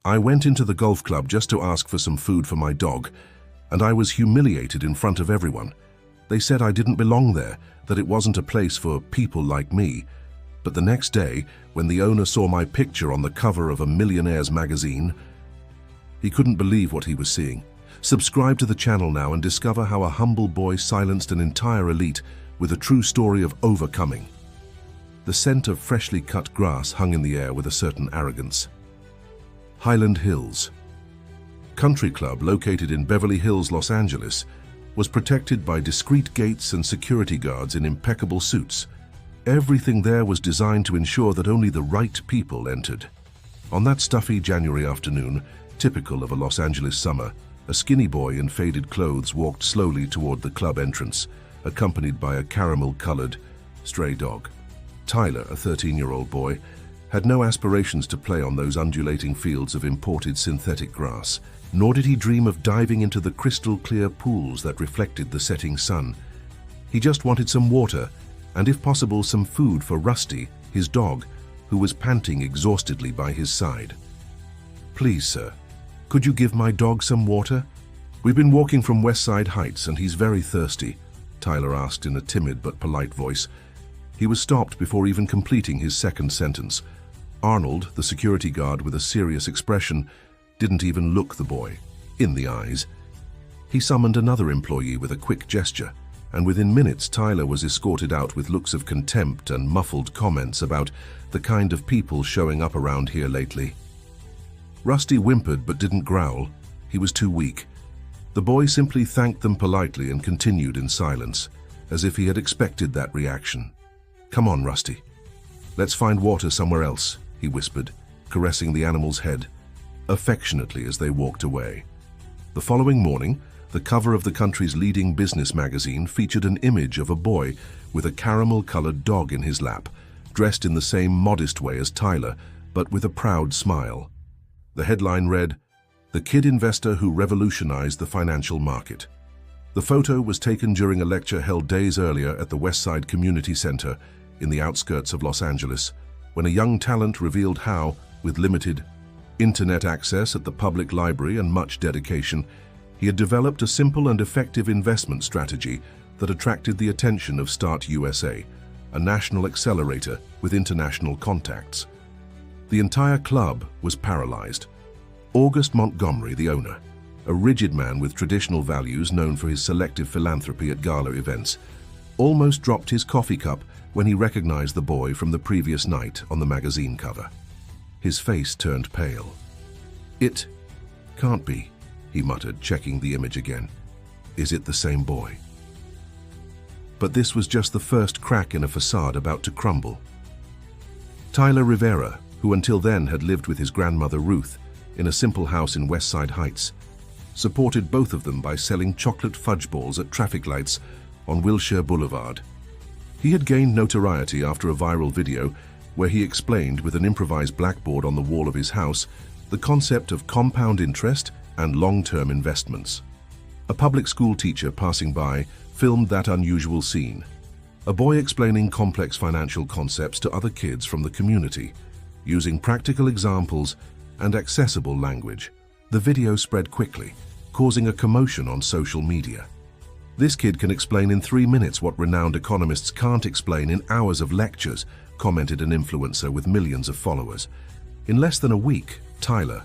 I went into the golf club just to ask for some food for my dog, and I was humiliated in front of everyone. They said I didn't belong there, that it wasn't a place for people like me. But the next day, when the owner saw my picture on the cover of a Millionaires magazine, he couldn't believe what he was seeing. Subscribe to the channel now and discover how a humble boy silenced an entire elite with a true story of overcoming. The scent of freshly cut grass hung in the air with a certain arrogance. Highland Hills Country Club, located in Beverly Hills, Los Angeles, was protected by discreet gates and security guards in impeccable suits. Everything there was designed to ensure that only the right people entered. On that stuffy January afternoon, typical of a Los Angeles summer, a skinny boy in faded clothes walked slowly toward the club entrance, accompanied by a caramel-colored stray dog. Tyler, a 13-year-old boy, had no aspirations to play on those undulating fields of imported synthetic grass, nor did he dream of diving into the crystal-clear pools that reflected the setting sun. He just wanted some water, and if possible some food for Rusty, his dog, who was panting exhaustedly by his side. "Please, sir, could you give my dog some water? We've been walking from Westside Heights and he's very thirsty," Tyler asked in a timid but polite voice. He was stopped before even completing his second sentence. Arnold, the security guard with a serious expression, didn't even look the boy in the eyes. He summoned another employee with a quick gesture, and within minutes Tyler was escorted out with looks of contempt and muffled comments about the kind of people showing up around here lately. Rusty whimpered but didn't growl. He was too weak. The boy simply thanked them politely and continued in silence, as if he had expected that reaction. "Come on, Rusty. Let's find water somewhere else," he whispered, caressing the animal's head affectionately as they walked away. The following morning, the cover of the country's leading business magazine featured an image of a boy with a caramel-colored dog in his lap, dressed in the same modest way as Tyler, but with a proud smile. The headline read, "The Kid Investor Who Revolutionized the Financial Market." The photo was taken during a lecture held days earlier at the Westside Community Center in the outskirts of Los Angeles, when a young talent revealed how, with limited internet access at the public library and much dedication, he had developed a simple and effective investment strategy that attracted the attention of Start USA, a national accelerator with international contacts. The entire club was paralyzed. August Montgomery, the owner, a rigid man with traditional values known for his selective philanthropy at gala events, almost dropped his coffee cup when he recognized the boy from the previous night on the magazine cover. His face turned pale. "It can't be," he muttered, checking the image again. "Is it the same boy?" But this was just the first crack in a facade about to crumble. Tyler Rivera, who until then had lived with his grandmother Ruth in a simple house in Westside Heights, supported both of them by selling chocolate fudge balls at traffic lights on Wilshire Boulevard. He had gained notoriety after a viral video where he explained with an improvised blackboard on the wall of his house the concept of compound interest and long-term investments. A public school teacher passing by filmed that unusual scene, a boy explaining complex financial concepts to other kids from the community, using practical examples and accessible language. The video spread quickly, causing a commotion on social media. "This kid can explain in 3 minutes what renowned economists can't explain in hours of lectures," commented an influencer with millions of followers. In less than a week, Tyler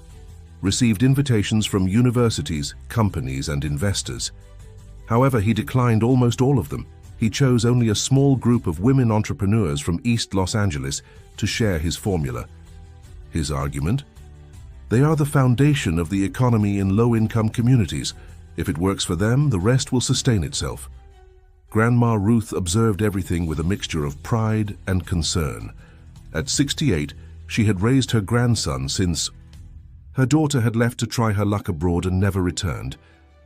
received invitations from universities, companies, and investors. However, he declined almost all of them. He chose only a small group of women entrepreneurs from East Los Angeles to share his formula. His argument? "They are the foundation of the economy in low-income communities. If it works for them, the rest will sustain itself." Grandma Ruth observed everything with a mixture of pride and concern. At 68, she had raised her grandson since her daughter had left to try her luck abroad and never returned.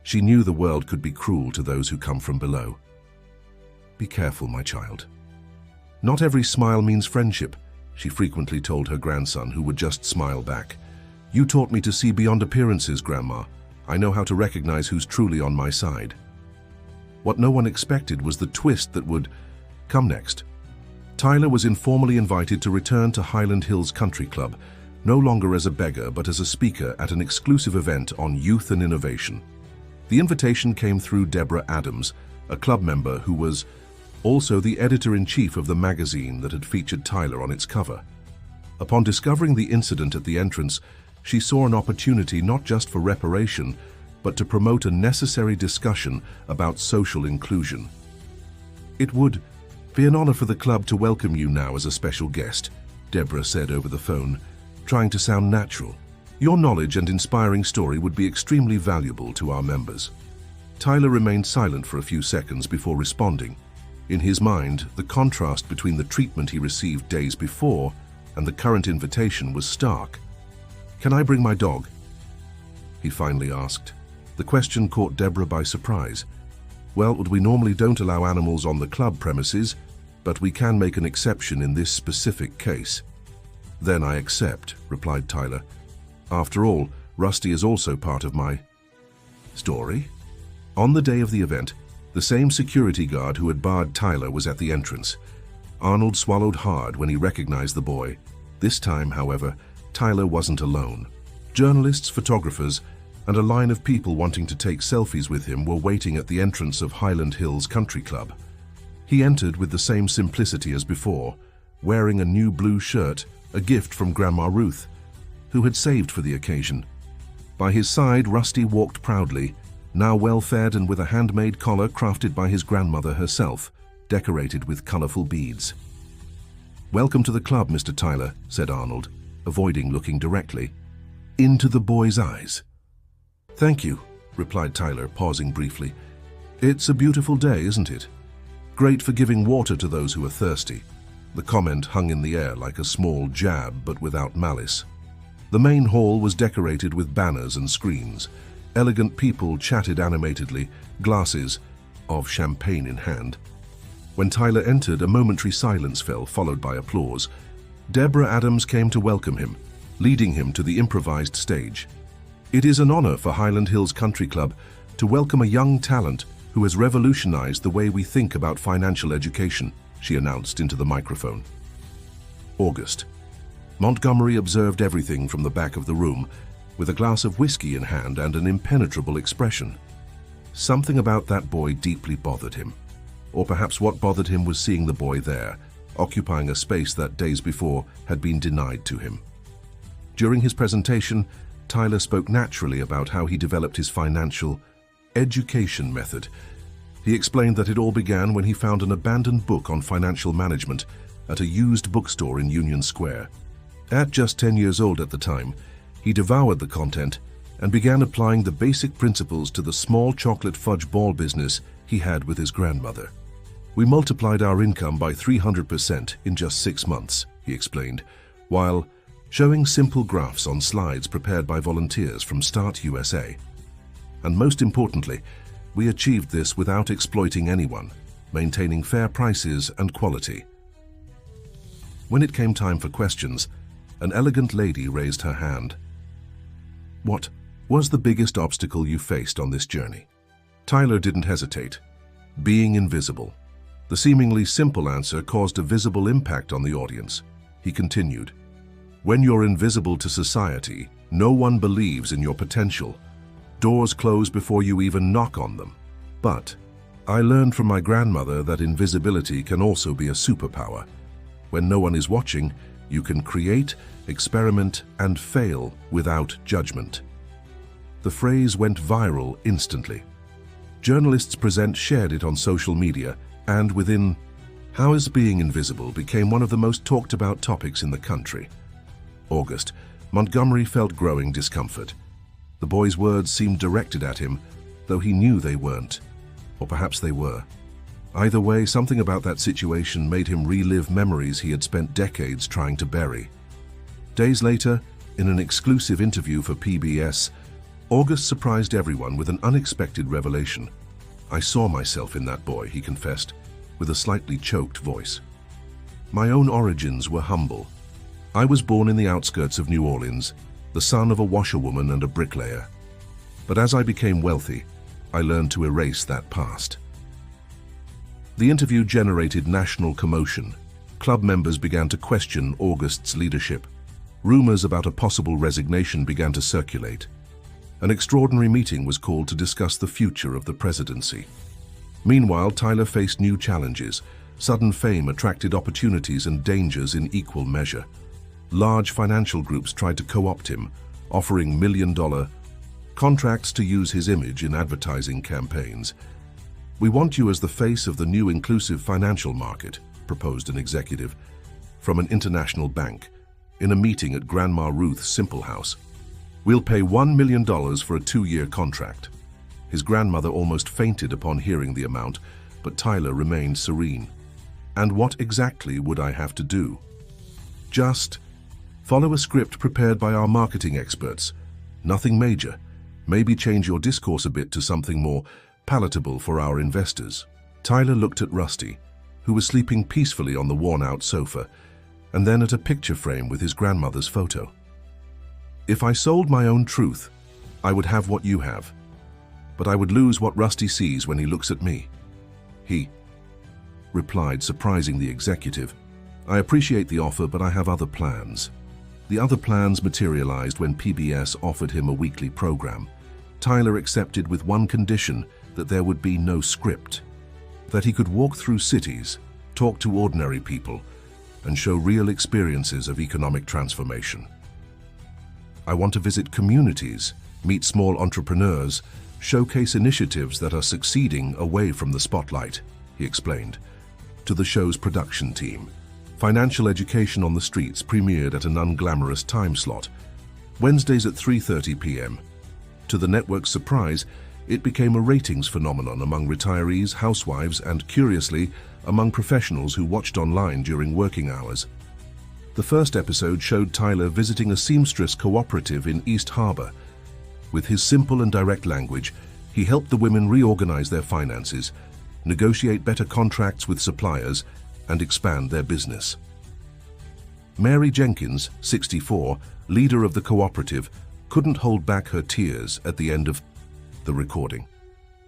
She knew the world could be cruel to those who come from below. "Be careful, my child. Not every smile means friendship," she frequently told her grandson, who would just smile back. "You taught me to see beyond appearances, Grandma. I know how to recognize who's truly on my side." What no one expected was the twist that would come next. Tyler was informally invited to return to Highland Hills Country Club, no longer as a beggar but as a speaker at an exclusive event on youth and innovation. The invitation came through Deborah Adams, a club member who was also the editor-in-chief of the magazine that had featured Tyler on its cover. Upon discovering the incident at the entrance, she saw an opportunity not just for reparation, but to promote a necessary discussion about social inclusion. "It would be an honor for the club to welcome you now as a special guest," Deborah said over the phone, trying to sound natural. "Your knowledge and inspiring story would be extremely valuable to our members." Tyler remained silent for a few seconds before responding. In his mind, the contrast between the treatment he received days before and the current invitation was stark. "Can I bring my dog?" he finally asked. The question caught Deborah by surprise. "Well, we normally don't allow animals on the club premises, but we can make an exception in this specific case." "Then I accept," replied Tyler. "After all, Rusty is also part of my story." On the day of the event, the same security guard who had barred Tyler was at the entrance. Arnold swallowed hard when he recognized the boy. This time, however, Tyler wasn't alone. Journalists, photographers, and a line of people wanting to take selfies with him were waiting at the entrance of Highland Hills Country Club. He entered with the same simplicity as before, wearing a new blue shirt, a gift from Grandma Ruth, who had saved for the occasion. By his side, Rusty walked proudly, now well-fed and with a handmade collar crafted by his grandmother herself, decorated with colorful beads. "Welcome to the club, Mr. Tyler," said Arnold, avoiding looking directly into the boy's eyes. "Thank you," replied Tyler, pausing briefly. "It's a beautiful day, isn't it? Great for giving water to those who are thirsty." The comment hung in the air like a small jab, but without malice. The main hall was decorated with banners and screens. Elegant people chatted animatedly, glasses of champagne in hand. When Tyler entered, a momentary silence fell, followed by applause. Deborah Adams came to welcome him, leading him to the improvised stage. "It is an honor for Highland Hills Country Club to welcome a young talent who has revolutionized the way we think about financial education," she announced into the microphone. August. Montgomery observed everything from the back of the room, with a glass of whiskey in hand and an impenetrable expression. Something about that boy deeply bothered him. Or perhaps what bothered him was seeing the boy there, occupying a space that days before had been denied to him. During his presentation, Tyler spoke naturally about how he developed his financial education method. He explained that it all began when he found an abandoned book on financial management at a used bookstore in Union Square. At just 10 years old at the time, he devoured the content and began applying the basic principles to the small chocolate fudge ball business he had with his grandmother. "We multiplied our income by 300% in just 6 months, he explained, while showing simple graphs on slides prepared by volunteers from Start USA. "And most importantly, we achieved this without exploiting anyone, maintaining fair prices and quality." When it came time for questions, an elegant lady raised her hand. "What was the biggest obstacle you faced on this journey?" Tyler didn't hesitate. Being invisible. The seemingly simple answer caused a visible impact on the audience. He continued, "When you're invisible to society, no one believes in your potential. Doors close before you even knock on them. But I learned from my grandmother that invisibility can also be a superpower. When no one is watching, you can create, experiment, and fail without judgment." The phrase went viral instantly. Journalists present shared it on social media, and within hours being invisible became one of the most talked about topics in the country. August. Montgomery felt growing discomfort. The boy's words seemed directed at him, though he knew they weren't. Or perhaps they were. Either way, something about that situation made him relive memories he had spent decades trying to bury. Days later, in an exclusive interview for PBS, August surprised everyone with an unexpected revelation. "I saw myself in that boy," he confessed, with a slightly choked voice. "My own origins were humble. I was born in the outskirts of New Orleans, the son of a washerwoman and a bricklayer. But as I became wealthy, I learned to erase that past." The interview generated national commotion. Club members began to question August's leadership. Rumors about a possible resignation began to circulate. An extraordinary meeting was called to discuss the future of the presidency. Meanwhile, Tyler faced new challenges. Sudden fame attracted opportunities and dangers in equal measure. Large financial groups tried to co-opt him, offering million-dollar contracts to use his image in advertising campaigns. "We want you as the face of the new inclusive financial market," proposed an executive from an international bank in a meeting at Grandma Ruth's Simple House. "We'll pay $1 million for a 2-year contract." His grandmother almost fainted upon hearing the amount, but Tyler remained serene. "And what exactly would I have to do?" "Just follow a script prepared by our marketing experts. Nothing major. Maybe change your discourse a bit to something more palatable for our investors." Tyler looked at Rusty, who was sleeping peacefully on the worn-out sofa, and then at a picture frame with his grandmother's photo. "If I sold my own truth, I would have what you have. But I would lose what Rusty sees when he looks at me." He replied, surprising the executive. "I appreciate the offer, but I have other plans." The other plans materialized when PBS offered him a weekly program. Tyler accepted with one condition: that there would be no script. That he could walk through cities, talk to ordinary people, and show real experiences of economic transformation. "I want to visit communities, meet small entrepreneurs, showcase initiatives that are succeeding away from the spotlight," he explained. To the show's production team, Financial Education on the Streets premiered at an unglamorous time slot, Wednesdays at 3:30 p.m. To the network's surprise, it became a ratings phenomenon among retirees, housewives, and, curiously, among professionals who watched online during working hours. The first episode showed Tyler visiting a seamstress cooperative in East Harbor. With his simple and direct language, he helped the women reorganize their finances, negotiate better contracts with suppliers, and expand their business. Mary Jenkins, 64, leader of the cooperative, couldn't hold back her tears at the end of the recording.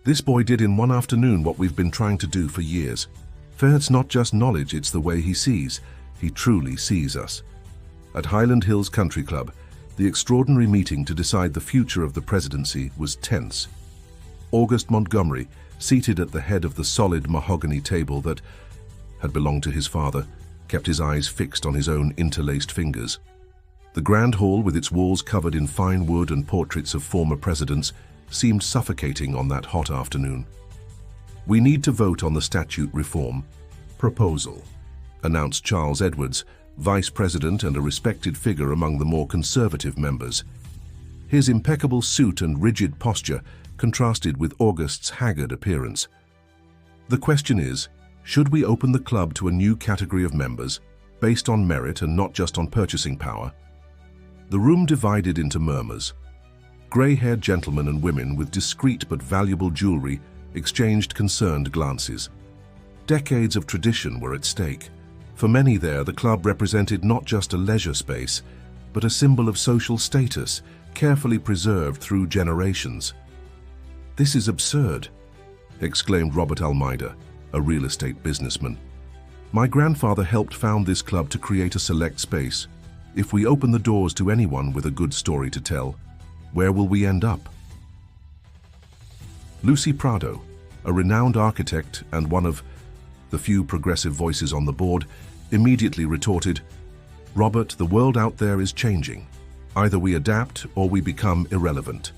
"This boy did in one afternoon what we've been trying to do for years. It's not just knowledge, it's the way he sees. He truly sees us." At Highland Hills Country Club, the extraordinary meeting to decide the future of the presidency was tense. August Montgomery, seated at the head of the solid mahogany table that had belonged to his father, kept his eyes fixed on his own interlaced fingers. The grand hall, with its walls covered in fine wood and portraits of former presidents, seemed suffocating on that hot afternoon. "We need to vote on the statute reform proposal," announced Charles Edwards, vice president and a respected figure among the more conservative members. His impeccable suit and rigid posture contrasted with August's haggard appearance. "The question is, should we open the club to a new category of members, based on merit and not just on purchasing power?" The room divided into murmurs. Gray-haired gentlemen and women with discreet but valuable jewelry exchanged concerned glances. Decades of tradition were at stake. For many there, the club represented not just a leisure space, but a symbol of social status, carefully preserved through generations. "This is absurd," exclaimed Robert Almeida, a real estate businessman. "My grandfather helped found this club to create a select space. If we open the doors to anyone with a good story to tell, where will we end up?" Lucy Prado, a renowned architect and one of the few progressive voices on the board, immediately retorted, "Robert, the world out there is changing. Either we adapt or we become irrelevant.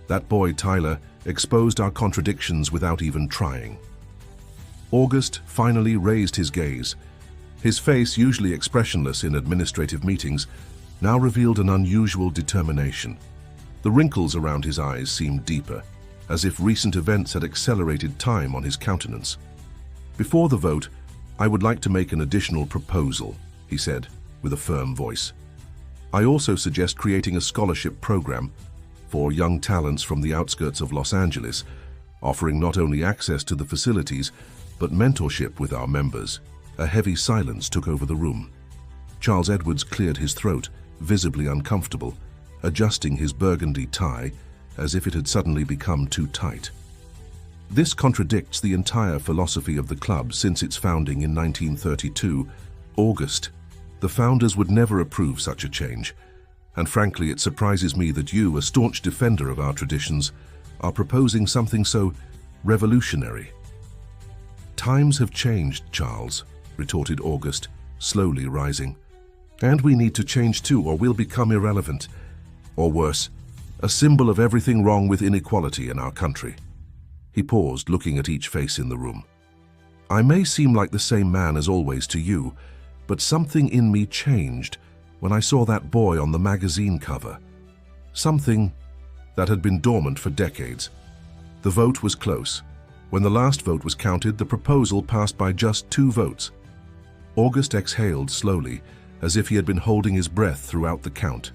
That boy, Tyler, exposed our contradictions without even trying." August finally raised his gaze. His face, usually expressionless in administrative meetings, now revealed an unusual determination. The wrinkles around his eyes seemed deeper, as if recent events had accelerated time on his countenance. "Before the vote, I would like to make an additional proposal," he said, with a firm voice. "I also suggest creating a scholarship program for young talents from the outskirts of Los Angeles, offering not only access to the facilities, but mentorship with our members." A heavy silence took over the room. Charles Edwards cleared his throat, visibly uncomfortable, adjusting his burgundy tie as if it had suddenly become too tight. This contradicts the entire philosophy of the club since its founding in 1932. August, The founders would never approve such a change, and frankly, it surprises me that you, a staunch defender of our traditions, are proposing something so revolutionary. Times have changed, Charles, retorted August, slowly rising. And we need to change too, or we'll become irrelevant. Or worse, a symbol of everything wrong with inequality in our country. He paused, looking at each face in the room. I may seem like the same man as always to you, but something in me changed when I saw that boy on the magazine cover. Something that had been dormant for decades. The vote was close. When the last vote was counted, the proposal passed by just 2 votes. August exhaled slowly, as if he had been holding his breath throughout the count.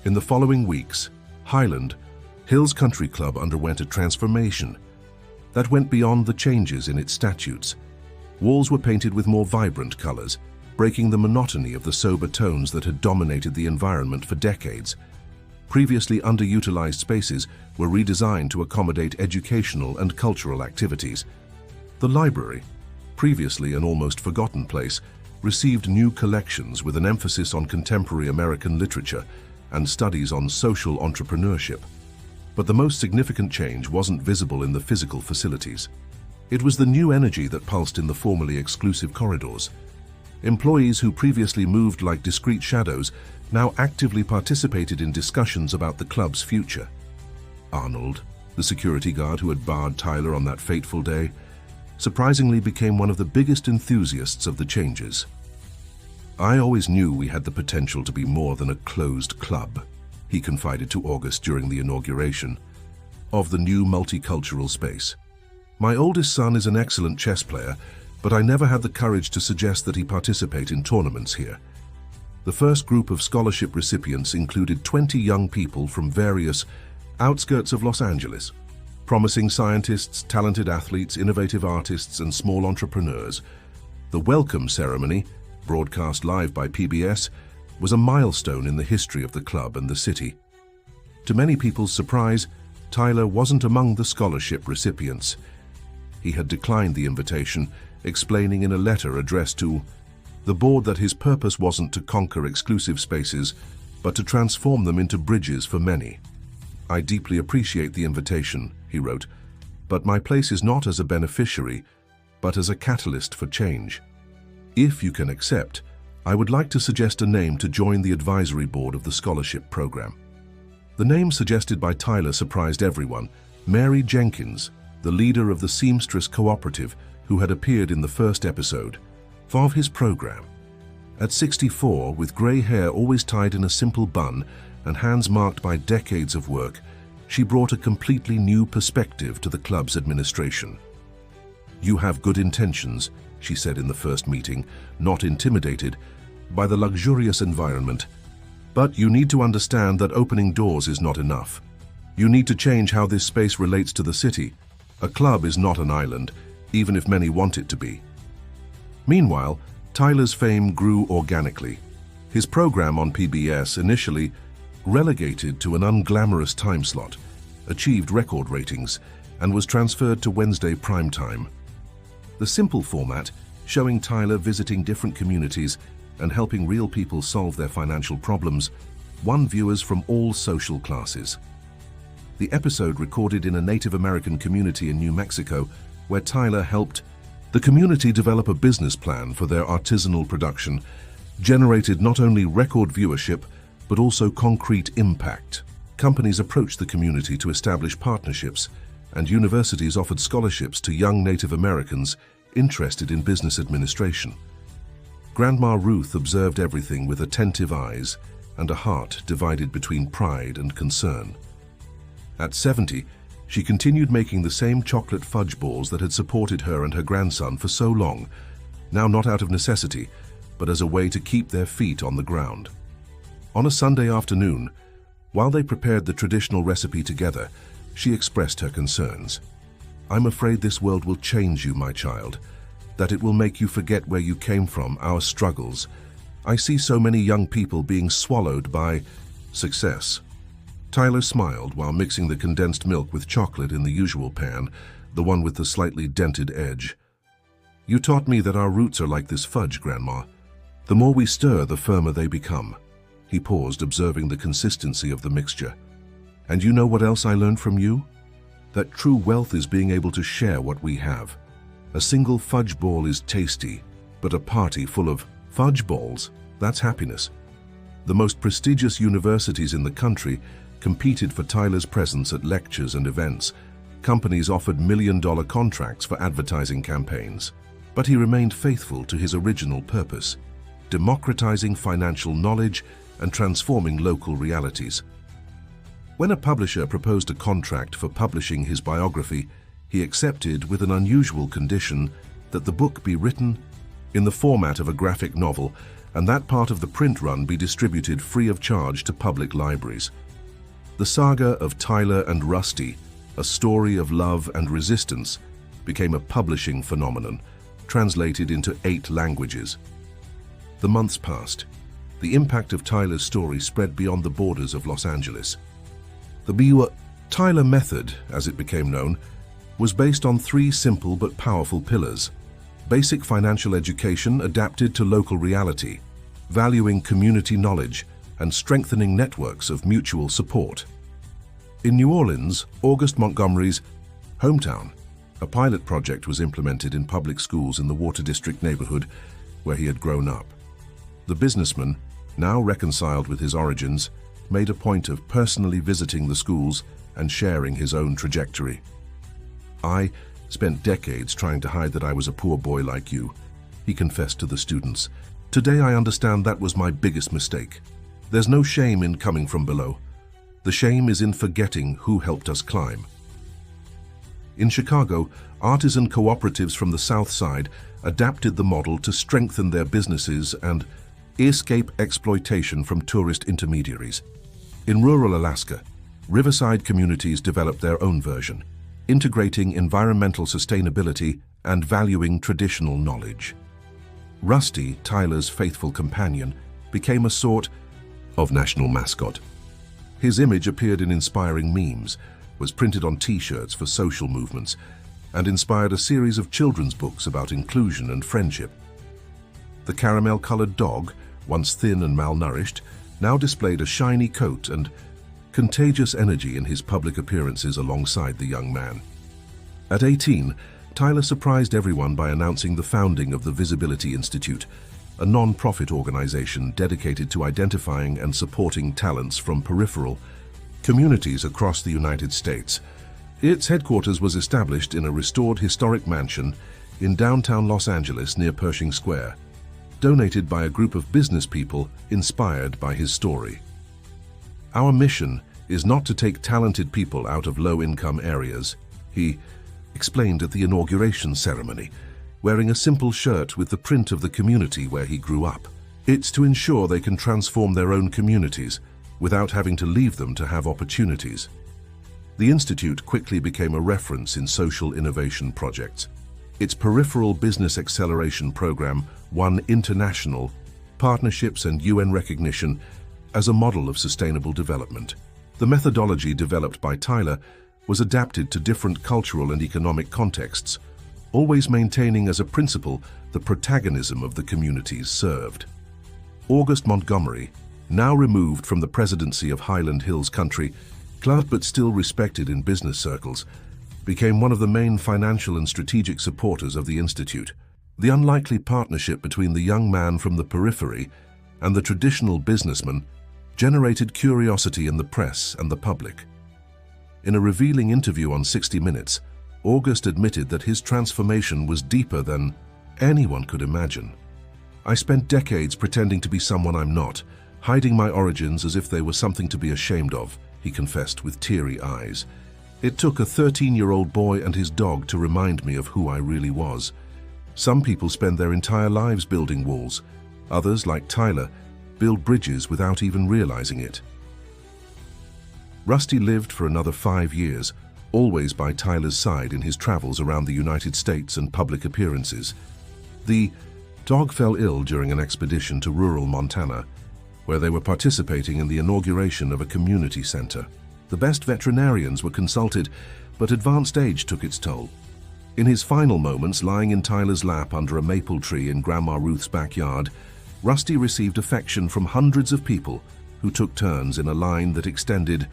In the following weeks, Highland Hills Country Club underwent a transformation that went beyond the changes in its statutes. Walls were painted with more vibrant colors, breaking the monotony of the sober tones that had dominated the environment for decades. Previously underutilized spaces were redesigned to accommodate educational and cultural activities. The library, previously an almost forgotten place, received new collections with an emphasis on contemporary American literature and studies on social entrepreneurship. But the most significant change wasn't visible in the physical facilities. It was the new energy that pulsed in the formerly exclusive corridors. Employees who previously moved like discreet shadows now actively participated in discussions about the club's future. Arnold, the security guard who had barred Tyler on that fateful day, surprisingly became one of the biggest enthusiasts of the changes. I always knew we had the potential to be more than a closed club, he confided to August during the inauguration of the new multicultural space. My oldest son is an excellent chess player, but I never had the courage to suggest that he participate in tournaments here. The first group of scholarship recipients included 20 young people from various outskirts of Los Angeles, promising scientists, talented athletes, innovative artists, and small entrepreneurs. The welcome ceremony, broadcast live by PBS, was a milestone in the history of the club and the city. To many people's surprise, Tyler wasn't among the scholarship recipients. He had declined the invitation, explaining in a letter addressed to the board that his purpose wasn't to conquer exclusive spaces, but to transform them into bridges for many. I deeply appreciate the invitation, he wrote, but my place is not as a beneficiary, but as a catalyst for change. If you can accept, I would like to suggest a name to join the advisory board of the scholarship program. The name suggested by Tyler surprised everyone: Mary Jenkins, the leader of the Seamstress Cooperative, who had appeared in the first episode of his program. At 64, with gray hair always tied in a simple bun and hands marked by decades of work, she brought a completely new perspective to the club's administration. You have good intentions, she said in the first meeting, not intimidated by the luxurious environment. But you need to understand that opening doors is not enough. You need to change how this space relates to the city. A club is not an island, even if many want it to be. Meanwhile, Tyler's fame grew organically. His program on PBS, initially relegated to an unglamorous time slot, achieved record ratings and was transferred to Wednesday primetime. The simple format, showing Tyler visiting different communities and helping real people solve their financial problems, won viewers from all social classes. The episode, recorded in a Native American community in New Mexico, where Tyler helped the community develop a business plan for their artisanal production, generated not only record viewership, but also concrete impact. Companies approached the community to establish partnerships, and universities offered scholarships to young Native Americans interested in business administration. Grandma Ruth observed everything with attentive eyes and a heart divided between pride and concern. At 70, she continued making the same chocolate fudge balls that had supported her and her grandson for so long, now not out of necessity, but as a way to keep their feet on the ground. On a Sunday afternoon, while they prepared the traditional recipe together, she expressed her concerns. "I'm afraid this world will change you, my child, that it will make you forget where you came from, our struggles. I see so many young people being swallowed by success." Tyler smiled while mixing the condensed milk with chocolate in the usual pan, the one with the slightly dented edge. "You taught me that our roots are like this fudge, Grandma. The more we stir, the firmer they become. He paused, observing the consistency of the mixture. And you know what else I learned from you? That true wealth is being able to share what we have. A single fudge ball is tasty, but a party full of fudge balls, that's happiness. The most prestigious universities in the country competed for Tyler's presence at lectures and events. Companies offered million-dollar contracts for advertising campaigns. But he remained faithful to his original purpose, democratizing financial knowledge and transforming local realities. When a publisher proposed a contract for publishing his biography, he accepted with an unusual condition that the book be written in the format of a graphic novel and that part of the print run be distributed free of charge to public libraries. The saga of Tyler and Rusty, a story of love and resistance, became a publishing phenomenon, translated into 8 languages. The months passed. The impact of Tyler's story spread beyond the borders of Los Angeles. The Tyler Method, as it became known, was based on 3 simple but powerful pillars: basic financial education adapted to local reality, valuing community knowledge, and strengthening networks of mutual support. In New Orleans, August Montgomery's hometown, a pilot project was implemented in public schools in the Water District neighborhood where he had grown up. The businessman, now reconciled with his origins, made a point of personally visiting the schools and sharing his own trajectory. "I spent decades trying to hide that I was a poor boy like you," he confessed to the students. "Today I understand that was my biggest mistake. There's no shame in coming from below. The shame is in forgetting who helped us climb." In Chicago, artisan cooperatives from the South Side adapted the model to strengthen their businesses and escape exploitation from tourist intermediaries. In rural Alaska, riverside communities developed their own version, integrating environmental sustainability and valuing traditional knowledge. Rusty, Tyler's faithful companion, became a sort of national mascot. His image appeared in inspiring memes, was printed on T-shirts for social movements, and inspired a series of children's books about inclusion and friendship. The caramel-colored dog, once thin and malnourished, now displayed a shiny coat and contagious energy in his public appearances alongside the young man. At 18, Tyler surprised everyone by announcing the founding of the Visibility Institute, a non-profit organization dedicated to identifying and supporting talents from peripheral communities across the United States. Its headquarters was established in a restored historic mansion in downtown Los Angeles near Pershing Square, donated by a group of business people inspired by his story. "Our mission is not to take talented people out of low-income areas," he explained at the inauguration ceremony, wearing a simple shirt with the print of the community where he grew up. "It's to ensure they can transform their own communities without having to leave them to have opportunities." The Institute quickly became a reference in social innovation projects. Its peripheral business acceleration program won international partnerships and UN recognition as a model of sustainable development. The methodology developed by Tyler was adapted to different cultural and economic contexts, always maintaining as a principle the protagonism of the communities served. August Montgomery, now removed from the presidency of Highland Hills Country Club but still respected in business circles, became one of the main financial and strategic supporters of the Institute. The unlikely partnership between the young man from the periphery and the traditional businessman generated curiosity in the press and the public. In a revealing interview on 60 Minutes, August admitted that his transformation was deeper than anyone could imagine. "I spent decades pretending to be someone I'm not, hiding my origins as if they were something to be ashamed of," he confessed with teary eyes. "It took a 13-year-old boy and his dog to remind me of who I really was. Some people spend their entire lives building walls. Others, like Tyler, build bridges without even realizing it." Rusty lived for another 5 years, always by Tyler's side in his travels around the United States and public appearances. The dog fell ill during an expedition to rural Montana, where they were participating in the inauguration of a community center. The best veterinarians were consulted, but advanced age took its toll. In his final moments, lying in Tyler's lap under a maple tree in Grandma Ruth's backyard, Rusty received affection from hundreds of people who took turns in a line that extended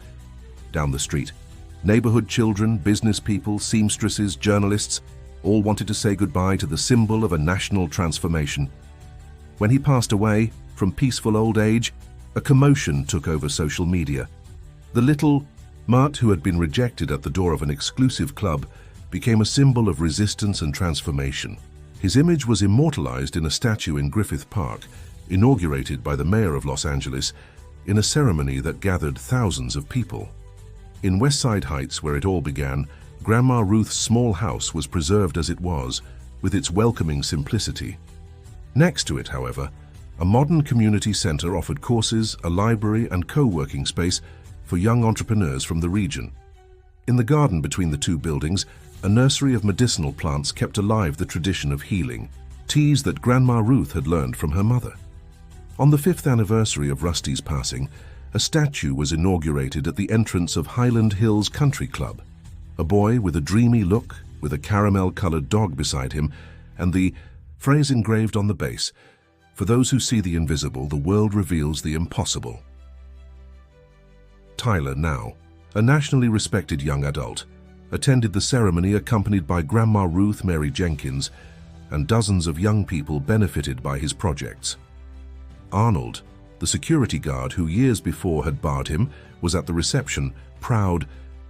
down the street. Neighborhood children, business people, seamstresses, journalists, all wanted to say goodbye to the symbol of a national transformation. When he passed away from peaceful old age, a commotion took over social media. The little Mart, who had been rejected at the door of an exclusive club, became a symbol of resistance and transformation. His image was immortalized in a statue in Griffith Park, inaugurated by the mayor of Los Angeles, in a ceremony that gathered thousands of people. In Westside Heights, where it all began, Grandma Ruth's small house was preserved as it was, with its welcoming simplicity. Next to it, however, a modern community center offered courses, a library, and co-working space for young entrepreneurs from the region. In the garden between the two buildings, a nursery of medicinal plants kept alive the tradition of healing, teas that Grandma Ruth had learned from her mother. On the 5th anniversary of Rusty's passing, a statue was inaugurated at the entrance of Highland Hills Country Club. A boy with a dreamy look, with a caramel-colored dog beside him, and the phrase engraved on the base, "For those who see the invisible, the world reveals the impossible." Tyler Now, a nationally respected young adult, attended the ceremony accompanied by Grandma Ruth Mary Jenkins, and dozens of young people benefited by his projects. Arnold, the security guard who years before had barred him, was at the reception, proud,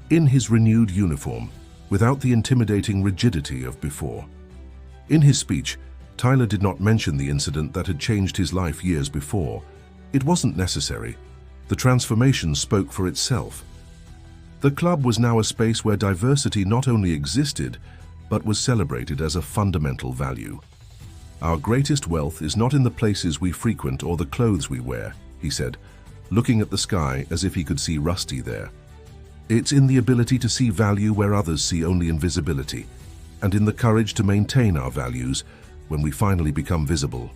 in his renewed uniform, without the intimidating rigidity of before. In his speech, Tyler did not mention the incident that had changed his life years before. It wasn't necessary. The transformation spoke for itself. The club was now a space where diversity not only existed, but was celebrated as a fundamental value. "Our greatest wealth is not in the places we frequent or the clothes we wear," he said, looking at the sky as if he could see Rusty there. "It's in the ability to see value where others see only invisibility, and in the courage to maintain our values when we finally become visible."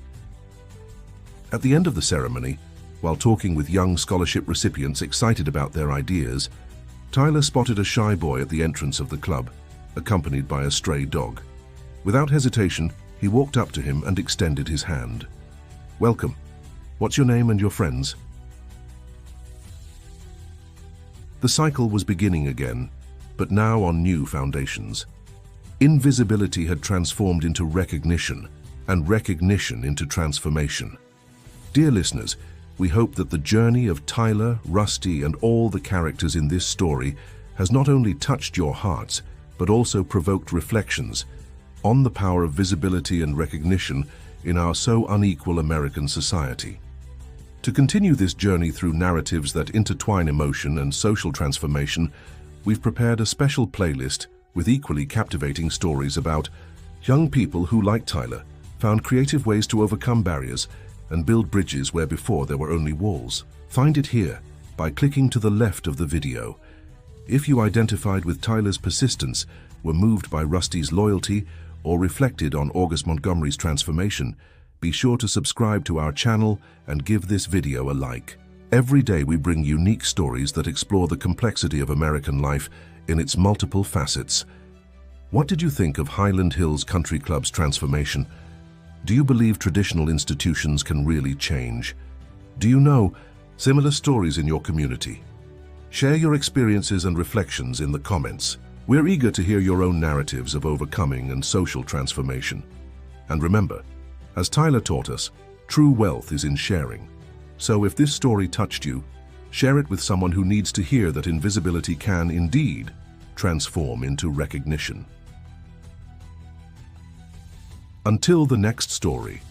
At the end of the ceremony, while talking with young scholarship recipients excited about their ideas, Tyler spotted a shy boy at the entrance of the club, accompanied by a stray dog. Without hesitation, he walked up to him and extended his hand. "Welcome. What's your name and your friends?" The cycle was beginning again, but now on new foundations. Invisibility had transformed into recognition, and recognition into transformation. Dear listeners, we hope that the journey of Tyler, Rusty, and all the characters in this story has not only touched your hearts, but also provoked reflections on the power of visibility and recognition in our so unequal American society. To continue this journey through narratives that intertwine emotion and social transformation, we've prepared a special playlist with equally captivating stories about young people who, like Tyler, found creative ways to overcome barriers and build bridges where before there were only walls. Find it here by clicking to the left of the video. If you identified with Tyler's persistence, were moved by Rusty's loyalty, or reflected on August Montgomery's transformation, be sure to subscribe to our channel and give this video a like. Every day we bring unique stories that explore the complexity of American life in its multiple facets. What did you think of Highland Hills Country Club's transformation? Do you believe traditional institutions can really change? Do you know similar stories in your community? Share your experiences and reflections in the comments. We're eager to hear your own narratives of overcoming and social transformation. And remember, as Tyler taught us, true wealth is in sharing. So if this story touched you, share it with someone who needs to hear that invisibility can indeed transform into recognition. Until the next story.